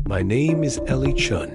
My name is Ellie Chen,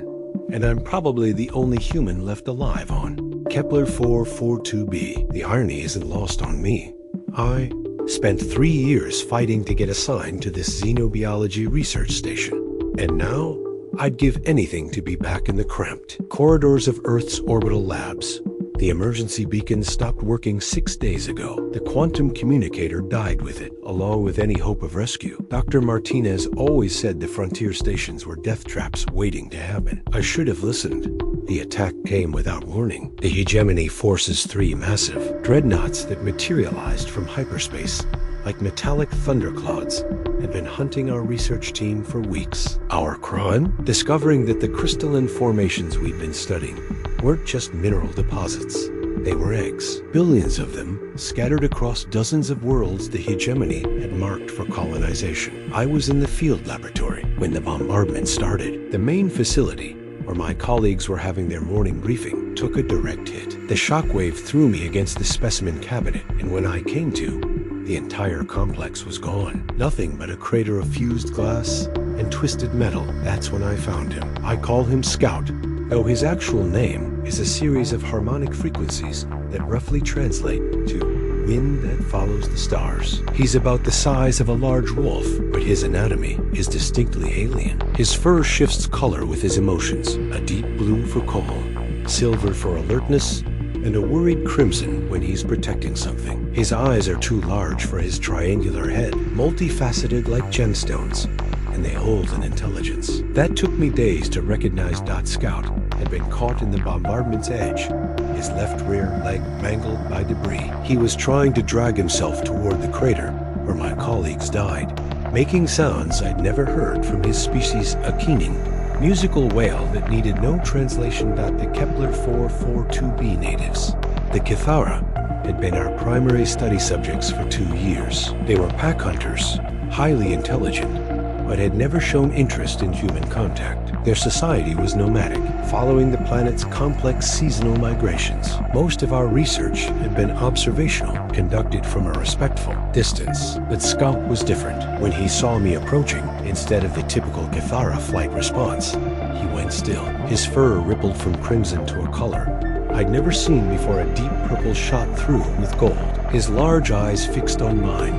and I'm probably the only human left alive on Kepler 442b. The irony isn't lost on me. I spent 3 years fighting to get assigned to this xenobiology research station, and now I'd give anything to be back in the cramped corridors of Earth's orbital labs. The emergency beacon stopped working 6 days ago. The quantum communicator died with it, along with any hope of rescue. Dr. Martinez always said the frontier stations were death traps waiting to happen. I should have listened. The attack came without warning. The Hegemony forces 3 massive dreadnoughts that materialized from hyperspace like metallic thunderclouds had been hunting our research team for weeks. Our crime? Discovering that the crystalline formations we'd been studying weren't just mineral deposits. They were eggs, billions of them, scattered across dozens of worlds the Hegemony had marked for colonization. I was in the field laboratory when the bombardment started. The main facility, where my colleagues were having their morning briefing, took a direct hit. The shockwave threw me against the specimen cabinet, and when I came to, the entire complex was gone. Nothing but a crater of fused glass and twisted metal. That's when I found him. I call him Scout, though his actual name is a series of harmonic frequencies that roughly translate to wind that follows the stars. He's about the size of a large wolf, but his anatomy is distinctly alien. His fur shifts color with his emotions, a deep blue for calm, silver for alertness, and a worried crimson when he's protecting something. His eyes are too large for his triangular head, multifaceted like gemstones, and they hold an intelligence. That took me days to recognize. Scout had been caught in the bombardment's edge, his left rear leg mangled by debris. He was trying to drag himself toward the crater where my colleagues died, making sounds I'd never heard from his species, a keening, musical wail that needed no translation. The Kepler 442b natives, the Kithara, had been our primary study subjects for 2 years. They were pack hunters, highly intelligent, but had never shown interest in human contact. Their society was nomadic, following the planet's complex seasonal migrations. Most of our research had been observational, conducted from a respectful distance. But Scout was different. When he saw me approaching, instead of the typical Kithara flight response, he went still. His fur rippled from crimson to a color I'd never seen before. A deep purple shot through with gold. His large eyes fixed on mine,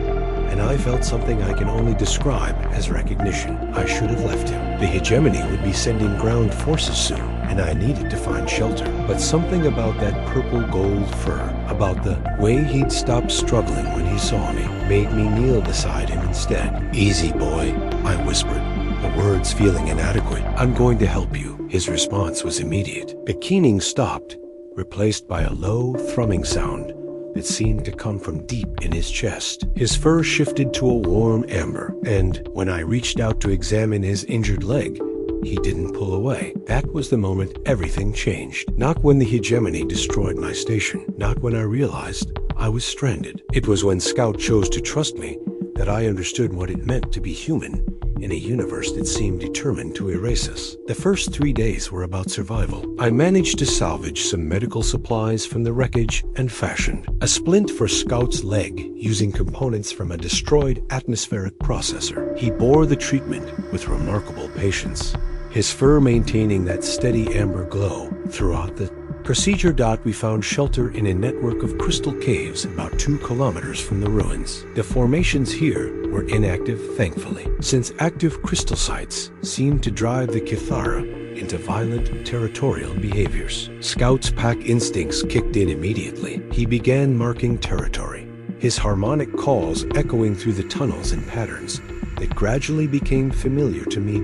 and I felt something I can only describe as recognition. I should have left him. The Hegemony would be sending ground forces soon, and I needed to find shelter. But something about that purple gold fur, about the way he'd stopped struggling when he saw me, made me kneel beside him instead. "Easy, boy," I whispered, the words feeling inadequate. "I'm going to help you." His response was immediate. The keening stopped, replaced by a low, thrumming sound that seemed to come from deep in his chest. His fur shifted to a warm amber, and when I reached out to examine his injured leg, he didn't pull away. That was the moment everything changed. Not when the Hegemony destroyed my station, not when I realized I was stranded. It was when Scout chose to trust me that I understood what it meant to be human in a universe that seemed determined to erase us. The first 3 days were about survival. I managed to salvage some medical supplies from the wreckage and fashioned a splint for Scout's leg using components from a destroyed atmospheric processor. He bore the treatment with remarkable patience, his fur maintaining that steady amber glow throughout the procedure. We found shelter in a network of crystal caves about 2 kilometers from the ruins. The formations here were inactive, thankfully, since active crystal sites seemed to drive the Kithara into violent territorial behaviors. Scout's pack instincts kicked in immediately. He began marking territory, his harmonic calls echoing through the tunnels in patterns that gradually became familiar to me.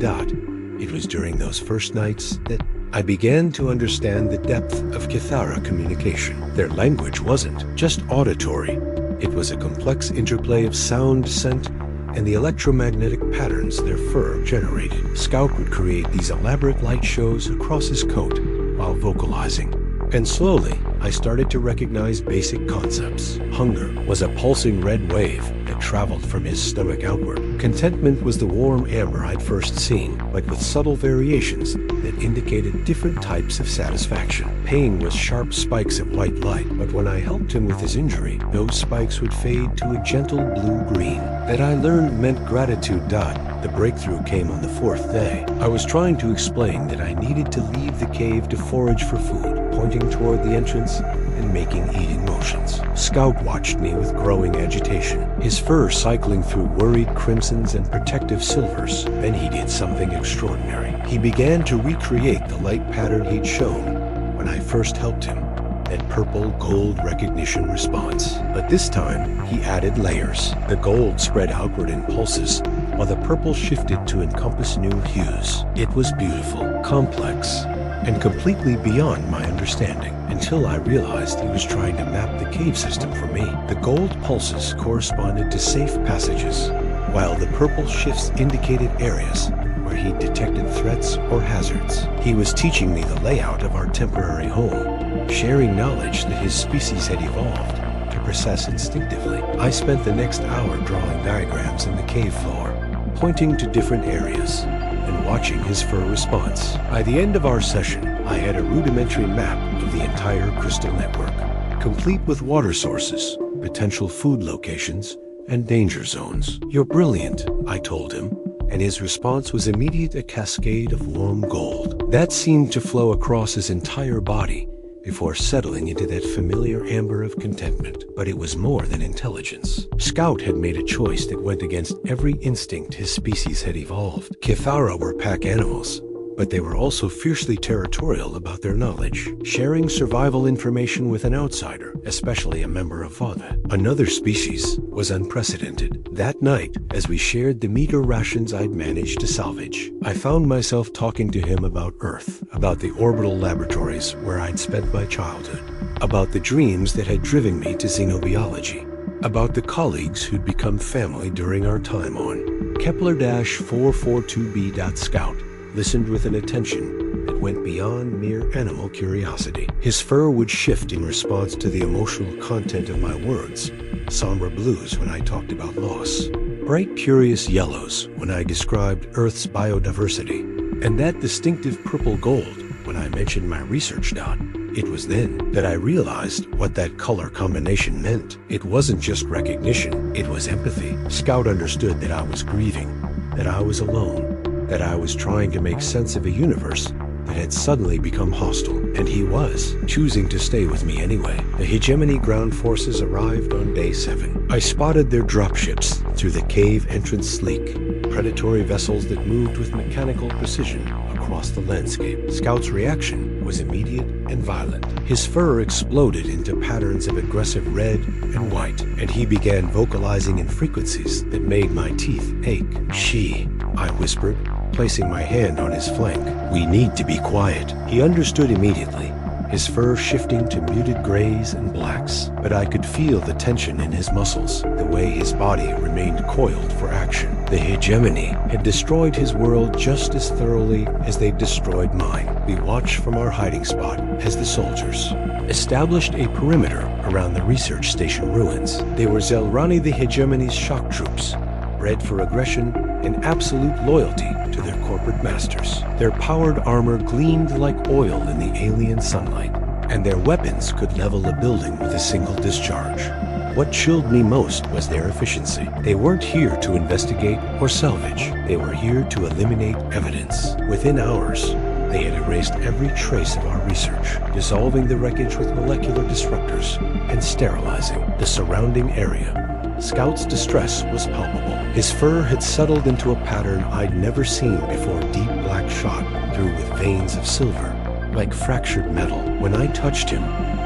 It was during those first nights that I began to understand the depth of Kithara communication. Their language wasn't just auditory. It was a complex interplay of sound, scent, and the electromagnetic patterns their fur generated. Scout would create these elaborate light shows across his coat while vocalizing. And slowly, I started to recognize basic concepts. Hunger was a pulsing red wave that traveled from his stomach outward. Contentment was the warm amber I'd first seen, but with subtle variations that indicated different types of satisfaction. Pain was sharp spikes of white light, but when I helped him with his injury, those spikes would fade to a gentle blue-green. That I learned meant gratitude. The breakthrough came on the 4th day. I was trying to explain that I needed to leave the cave to forage for food, pointing toward the entrance and making eating motions. Scout watched me with growing agitation, his fur cycling through worried crimsons and protective silvers. Then he did something extraordinary. He began to recreate the light pattern he'd shown when I first helped him, that purple gold recognition response. But this time, he added layers. The gold spread outward in pulses, while the purple shifted to encompass new hues. It was beautiful, complex, and completely beyond my understanding, until I realized he was trying to map the cave system for me. The gold pulses corresponded to safe passages, while the purple shifts indicated areas where he detected threats or hazards. He was teaching me the layout of our temporary home, sharing knowledge that his species had evolved to process instinctively. I spent the next hour drawing diagrams in the cave floor, pointing to different areas and watching his fur response. By the end of our session, I had a rudimentary map of the entire crystal network, complete with water sources, potential food locations, and danger zones. "You're brilliant," I told him, and his response was immediate, a cascade of warm gold. That seemed to flow across his entire body before settling into that familiar amber of contentment. But it was more than intelligence. Scout had made a choice that went against every instinct his species had evolved. Kithara were pack animals, but they were also fiercely territorial about their knowledge, sharing survival information with an outsider, especially a member of Father. Another species was unprecedented. That night, as we shared the meager rations I'd managed to salvage, I found myself talking to him about Earth, about the orbital laboratories where I'd spent my childhood, about the dreams that had driven me to xenobiology, about the colleagues who'd become family during our time on Kepler-442b. Scout listened with an attention that went beyond mere animal curiosity. His fur would shift in response to the emotional content of my words, somber blues when I talked about loss, bright curious yellows when I described Earth's biodiversity, and that distinctive purple gold when I mentioned my research dot. It was then that I realized what that color combination meant. It wasn't just recognition, it was empathy. Scout understood that I was grieving, that I was alone, that I was trying to make sense of a universe that had suddenly become hostile, and he was choosing to stay with me anyway. The Hegemony ground forces arrived on day 7. I spotted their dropships through the cave entrance, sleek, predatory vessels that moved with mechanical precision across the landscape. Scout's reaction was immediate and violent. His fur exploded into patterns of aggressive red and white, and he began vocalizing in frequencies that made my teeth ache. "She," I whispered, placing my hand on his flank. "We need to be quiet." He understood immediately, his fur shifting to muted grays and blacks, but I could feel the tension in his muscles, the way his body remained coiled for action. The Hegemony had destroyed his world just as thoroughly as they'd destroyed mine. We watched from our hiding spot as the soldiers established a perimeter around the research station ruins. They were Zelrani, the Hegemony's shock troops, bred for aggression and absolute loyalty to their corporate masters. Their powered armor gleamed like oil in the alien sunlight, and their weapons could level a building with a single discharge. What chilled me most was their efficiency. They weren't here to investigate or salvage. They were here to eliminate evidence. Within hours, they had erased every trace of our research, dissolving the wreckage with molecular disruptors and sterilizing the surrounding area. Scout's distress was palpable. His fur had settled into a pattern I'd never seen before, deep black shot through with veins of silver, like fractured metal. When I touched him,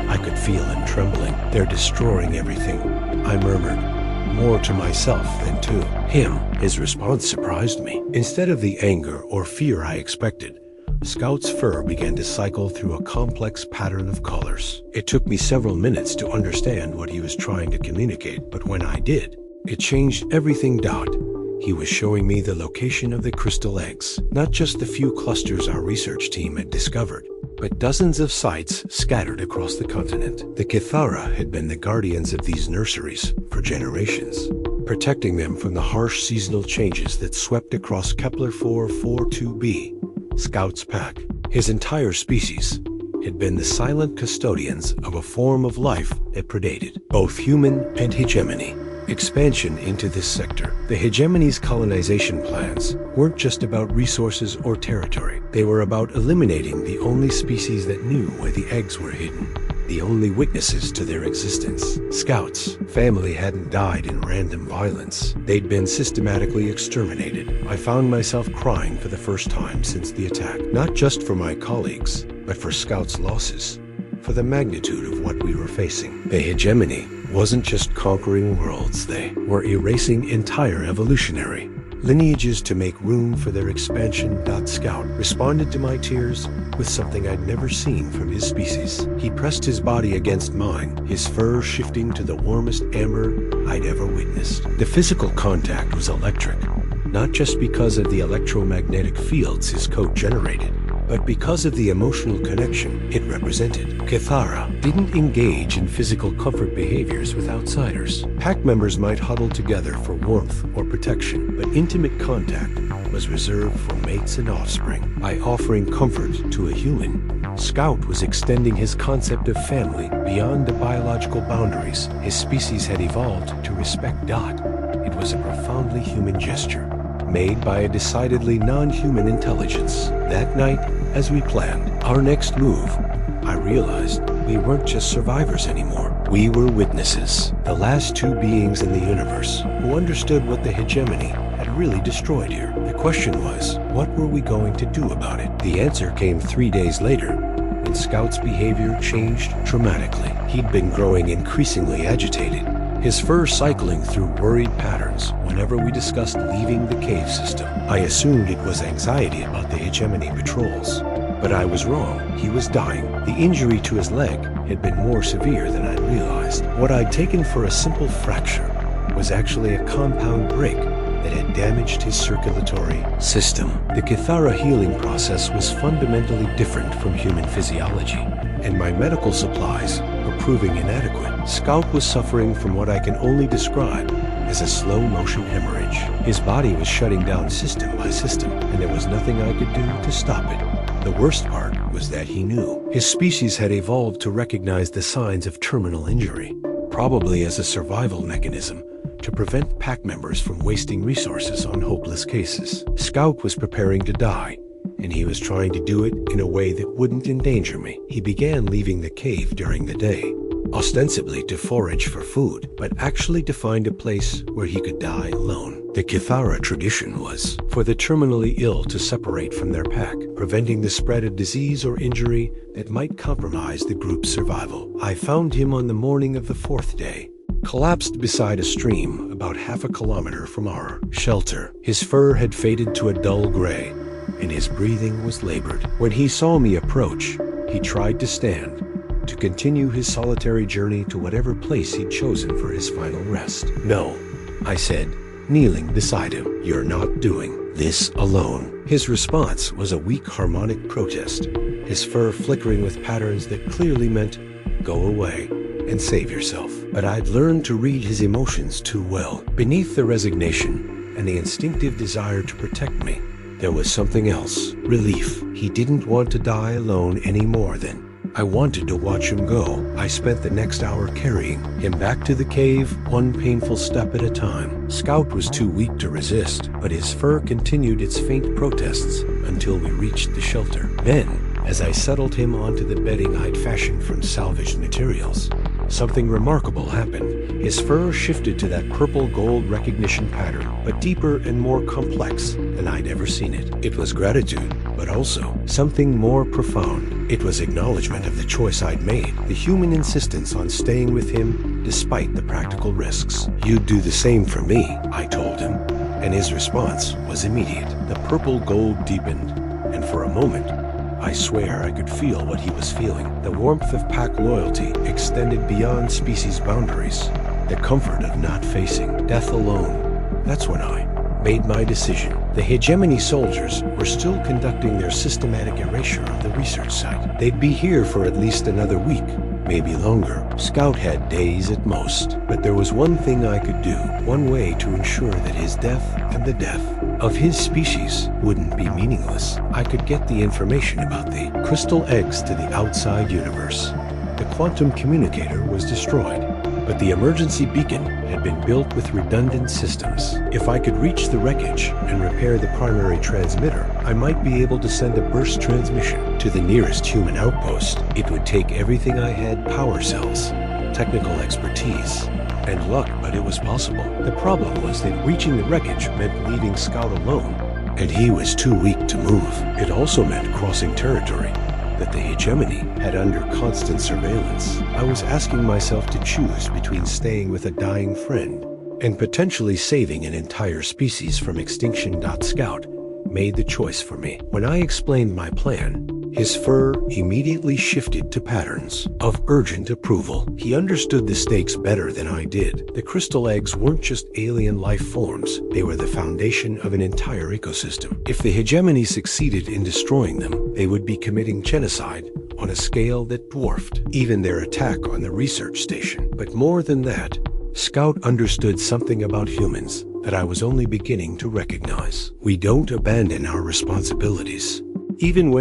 I could feel him trembling. "They're destroying everything," I murmured, more to myself than to him. His response surprised me. Instead of the anger or fear I expected, Scout's fur began to cycle through a complex pattern of colors. It took me several minutes to understand what he was trying to communicate, but when I did, it changed everything. He was showing me the location of the crystal eggs, not just the few clusters our research team had discovered, but dozens of sites scattered across the continent. The Kithara had been the guardians of these nurseries for generations, protecting them from the harsh seasonal changes that swept across Kepler 442b, Scout's pack. His entire species had been the silent custodians of a form of life that predated both human and hegemony. Expansion into this sector. The hegemony's colonization plans weren't just about resources or territory. They were about eliminating the only species that knew where the eggs were hidden, the only witnesses to their existence. Scout's family hadn't died in random violence. They'd been systematically exterminated. I found myself crying for the first time since the attack, not just for my colleagues, but for Scout's losses, for the magnitude of what we were facing. The hegemony wasn't just conquering worlds, they were erasing entire evolutionary lineages to make room for their expansion. Scout responded to my tears with something I'd never seen from his species. He pressed his body against mine, his fur shifting to the warmest amber I'd ever witnessed. The physical contact was electric, not just because of the electromagnetic fields his coat generated, but because of the emotional connection it represented. Kithara didn't engage in physical comfort behaviors with outsiders. Pack members might huddle together for warmth or protection, but intimate contact was reserved for mates and offspring. By offering comfort to a human, Scout was extending his concept of family beyond the biological boundaries his species had evolved to respect. It was a profoundly human gesture, made by a decidedly non-human intelligence. That night, as we planned our next move, I realized we weren't just survivors anymore. We were witnesses, the last two beings in the universe who understood what the hegemony had really destroyed here. The question was, what were we going to do about it? The answer came 3 days later, when Scout's behavior changed dramatically. He'd been growing increasingly agitated, his fur cycling through worried patterns whenever we discussed leaving the cave system. I assumed it was anxiety about the hegemony patrols, but I was wrong. He was dying. The injury to his leg had been more severe than I realized. What I'd taken for a simple fracture was actually a compound break that had damaged his circulatory system. The Kithara healing process was fundamentally different from human physiology, and my medical supplies were proving inadequate. Scout was suffering from what I can only describe as a slow-motion hemorrhage. His body was shutting down system by system, and there was nothing I could do to stop it. The worst part was that he knew. His species had evolved to recognize the signs of terminal injury, probably as a survival mechanism to prevent pack members from wasting resources on hopeless cases. Scout was preparing to die, and he was trying to do it in a way that wouldn't endanger me. He began leaving the cave during the day, ostensibly to forage for food, but actually to find a place where he could die alone. The Kithara tradition was for the terminally ill to separate from their pack, preventing the spread of disease or injury that might compromise the group's survival. I found him on the morning of the 4th day, collapsed beside a stream about half a kilometer from our shelter. His fur had faded to a dull gray, and his breathing was labored. When he saw me approach, he tried to stand, to continue his solitary journey to whatever place he'd chosen for his final rest. "No," I said, kneeling beside him. "You're not doing this alone." His response was a weak harmonic protest, his fur flickering with patterns that clearly meant, "Go away and save yourself." But I'd learned to read his emotions too well. Beneath the resignation and the instinctive desire to protect me, there was something else. Relief. He didn't want to die alone any more than I wanted to watch him go. I spent the next hour carrying him back to the cave, one painful step at a time. Scout was too weak to resist, but his fur continued its faint protests until we reached the shelter. Then, as I settled him onto the bedding I'd fashioned from salvaged materials, something remarkable happened. His fur shifted to that purple gold recognition pattern, but deeper and more complex than I'd ever seen it. It was gratitude, but also something more profound. It was acknowledgement of the choice I'd made, the human insistence on staying with him despite the practical risks. "You'd do the same for me," I told him, and his response was immediate. The purple gold deepened, and for a moment, I swear I could feel what he was feeling. The warmth of pack loyalty extended beyond species boundaries, the comfort of not facing death alone. That's when I made my decision. The hegemony soldiers were still conducting their systematic erasure of the research site. They'd be here for at least another week, maybe longer. Scout had days at most, but there was one thing I could do, one way to ensure that his death and the death of his species wouldn't be meaningless. I could get the information about the crystal eggs to the outside universe. The quantum communicator was destroyed, but the emergency beacon had been built with redundant systems. If I could reach the wreckage and repair the primary transmitter, I might be able to send a burst transmission to the nearest human outpost. It would take everything I had: power cells, technical expertise, and luck, but it was possible. The problem was that reaching the wreckage meant leaving Scout alone, and he was too weak to move. It also meant crossing territory that the Hegemony had under constant surveillance. I was asking myself to choose between staying with a dying friend and potentially saving an entire species from extinction. Scout made the choice for me. When I explained my plan, his fur immediately shifted to patterns of urgent approval. He understood the stakes better than I did. The crystal eggs weren't just alien life forms, they were the foundation of an entire ecosystem. If the Hegemony succeeded in destroying them, they would be committing genocide on a scale that dwarfed even their attack on the research station. But more than that, Scout understood something about humans that I was only beginning to recognize. We don't abandon our responsibilities,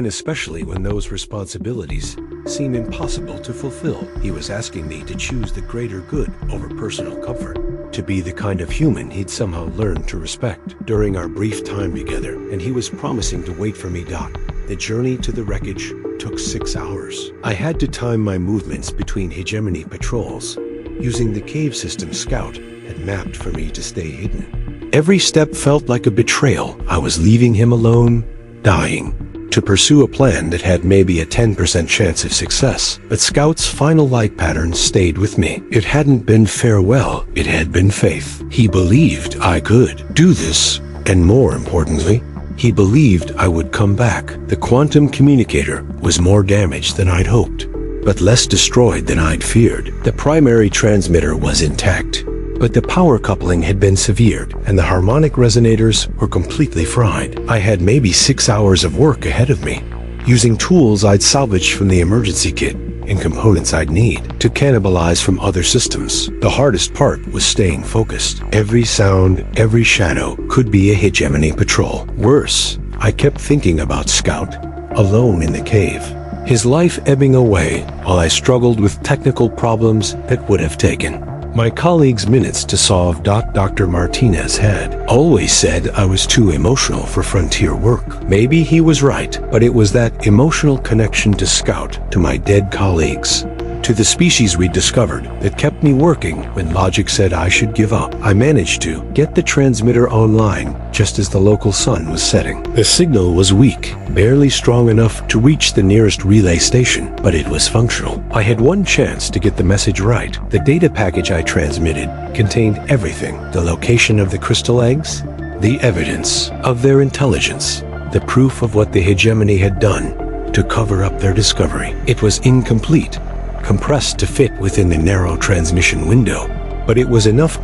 especially when those responsibilities seem impossible to fulfill. He was asking me to choose the greater good over personal comfort, to be the kind of human he'd somehow learned to respect. During our brief time together, and he was promising to wait for me. The journey to the wreckage took 6 hours. I had to time my movements between Hegemony patrols, using the cave system Scout had mapped for me to stay hidden. Every step felt like a betrayal. I was leaving him alone, dying, to pursue a plan that had maybe a 10% chance of success. But Scout's final light pattern stayed with me. It hadn't been farewell, it had been faith. He believed I could do this, and more importantly, he believed I would come back. The quantum communicator was more damaged than I'd hoped, but less destroyed than I'd feared. The primary transmitter was intact, but the power coupling had been severed, and the harmonic resonators were completely fried. I had maybe 6 hours of work ahead of me, using tools I'd salvaged from the emergency kit and components I'd need to cannibalize from other systems. The hardest part was staying focused. Every sound, every shadow could be a Hegemony patrol. Worse, I kept thinking about Scout, alone in the cave, his life ebbing away while I struggled with technical problems that would have taken my colleagues minutes to solve. Dr. Martinez had always said I was too emotional for frontier work. Maybe he was right, but it was that emotional connection to Scout, to my dead colleagues, to the species we discovered, that kept me working when logic said I should give up. I managed to get the transmitter online just as the local sun was setting. The signal was weak, barely strong enough to reach the nearest relay station, but it was functional. I had one chance to get the message right. The data package I transmitted contained everything: the location of the crystal eggs, the evidence of their intelligence, the proof of what the Hegemony had done to cover up their discovery. It was incomplete, compressed to fit within the narrow transmission window, but it was enough.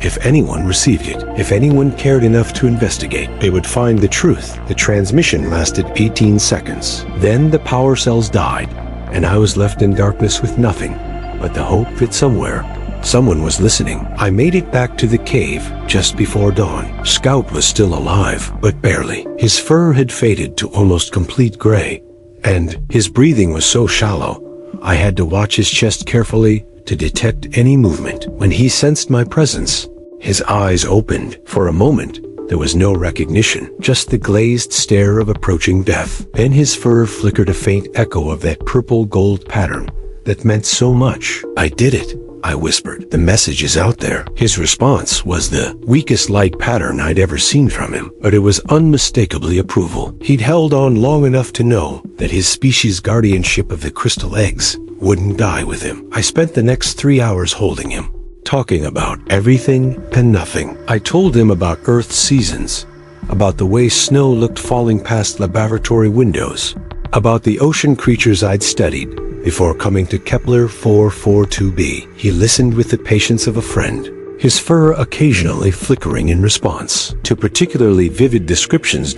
If anyone received it, if anyone cared enough to investigate, they would find the truth. The transmission lasted 18 seconds. Then the power cells died, and I was left in darkness with nothing but the hope that somewhere, someone was listening. I made it back to the cave just before dawn. Scout was still alive, but barely. His fur had faded to almost complete gray, and his breathing was so shallow, I had to watch his chest carefully to detect any movement. When he sensed my presence, his eyes opened. For a moment, there was no recognition, just the glazed stare of approaching death. Then his fur flickered a faint echo of that purple-gold pattern that meant so much. "I did it," I whispered. "The message is out there." His response was the weakest light pattern I'd ever seen from him, but it was unmistakably approval. He'd held on long enough to know that his species' guardianship of the crystal eggs wouldn't die with him. I spent the next 3 hours holding him, talking about everything and nothing. I told him about Earth's seasons, about the way snow looked falling past laboratory windows, about the ocean creatures I'd studied before coming to Kepler 442b. He listened with the patience of a friend, his fur occasionally flickering in response to particularly vivid descriptions.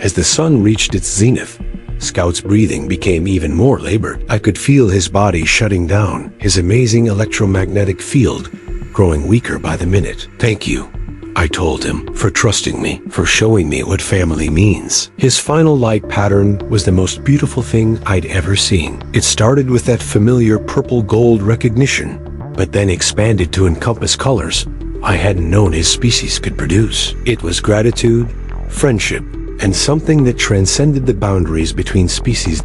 As the sun reached its zenith, Scout's breathing became even more labored. I could feel his body shutting down, his amazing electromagnetic field growing weaker by the minute. "Thank you," I told him, "for trusting me, for showing me what family means." His final light pattern was the most beautiful thing I'd ever seen. It started with that familiar purple-gold recognition, but then expanded to encompass colors I hadn't known his species could produce. It was gratitude, friendship, and something that transcended the boundaries between species.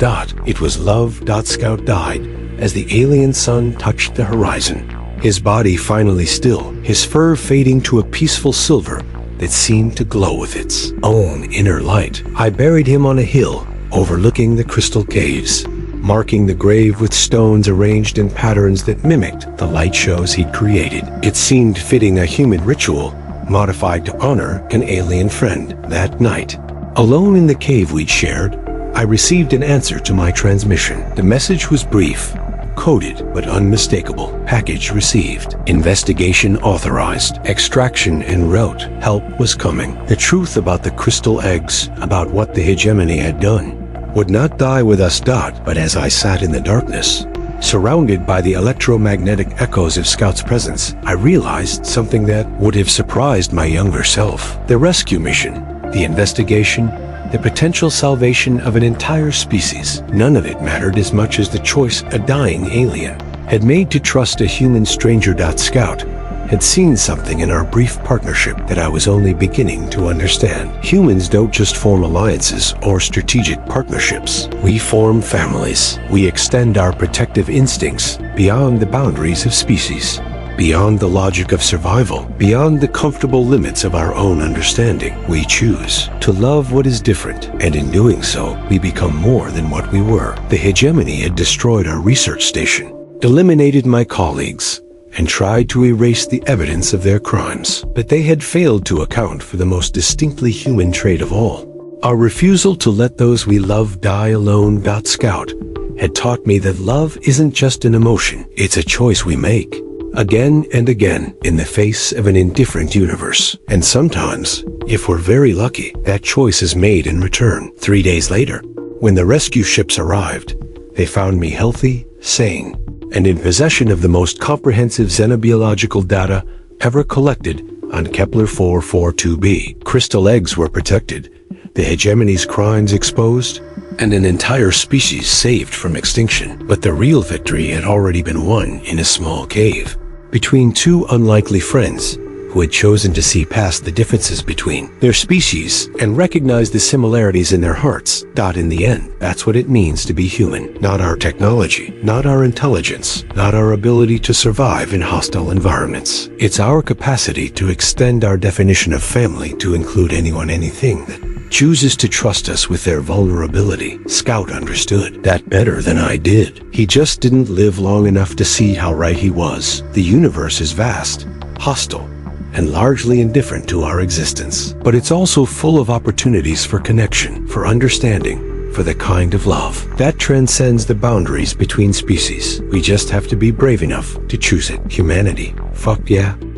It was love. Scout died as the alien sun touched the horizon. His body finally still, his fur fading to a peaceful silver that seemed to glow with its own inner light. I buried him on a hill overlooking the crystal caves, marking the grave with stones arranged in patterns that mimicked the light shows he'd created. It seemed fitting, a human ritual modified to honor an alien friend. That night, alone in the cave we'd shared, I received an answer to my transmission. The message was brief, coded but unmistakable. Package received. Investigation authorized. Extraction en route. Help was coming. The truth about the crystal eggs, about what the Hegemony had done, would not die with us. But as I sat in the darkness, surrounded by the electromagnetic echoes of Scout's presence, I realized something that would have surprised my younger self. The rescue mission, the investigation, the potential salvation of an entire species. None of it mattered as much as the choice a dying alien had made to trust a human stranger. Scout had seen something in our brief partnership that I was only beginning to understand. Humans don't just form alliances or strategic partnerships. We form families. We extend our protective instincts beyond the boundaries of species, beyond the logic of survival, beyond the comfortable limits of our own understanding. We choose to love what is different, and in doing so, we become more than what we were. The Hegemony had destroyed our research station, eliminated my colleagues, and tried to erase the evidence of their crimes. But they had failed to account for the most distinctly human trait of all, our refusal to let those we love die alone. Scout had taught me that love isn't just an emotion, it's a choice we make, again and again, in the face of an indifferent universe. And sometimes, if we're very lucky, that choice is made in return. 3 days later, when the rescue ships arrived, they found me healthy, sane, and in possession of the most comprehensive xenobiological data ever collected on Kepler 442b. Crystal eggs were protected, the Hegemony's crimes exposed, and an entire species saved from extinction. But the real victory had already been won in a small cave, between two unlikely friends who had chosen to see past the differences between their species and recognize the similarities in their hearts. In the end, that's what it means to be human. Not our technology, not our intelligence, not our ability to survive in hostile environments. It's our capacity to extend our definition of family to include anyone, anything that chooses to trust us with their vulnerability. Scout understood that better than I did. He just didn't live long enough to see how right he was. The universe is vast, hostile, and largely indifferent to our existence. But it's also full of opportunities for connection, for understanding, for the kind of love that transcends the boundaries between species. We just have to be brave enough to choose it. Humanity. Fuck yeah.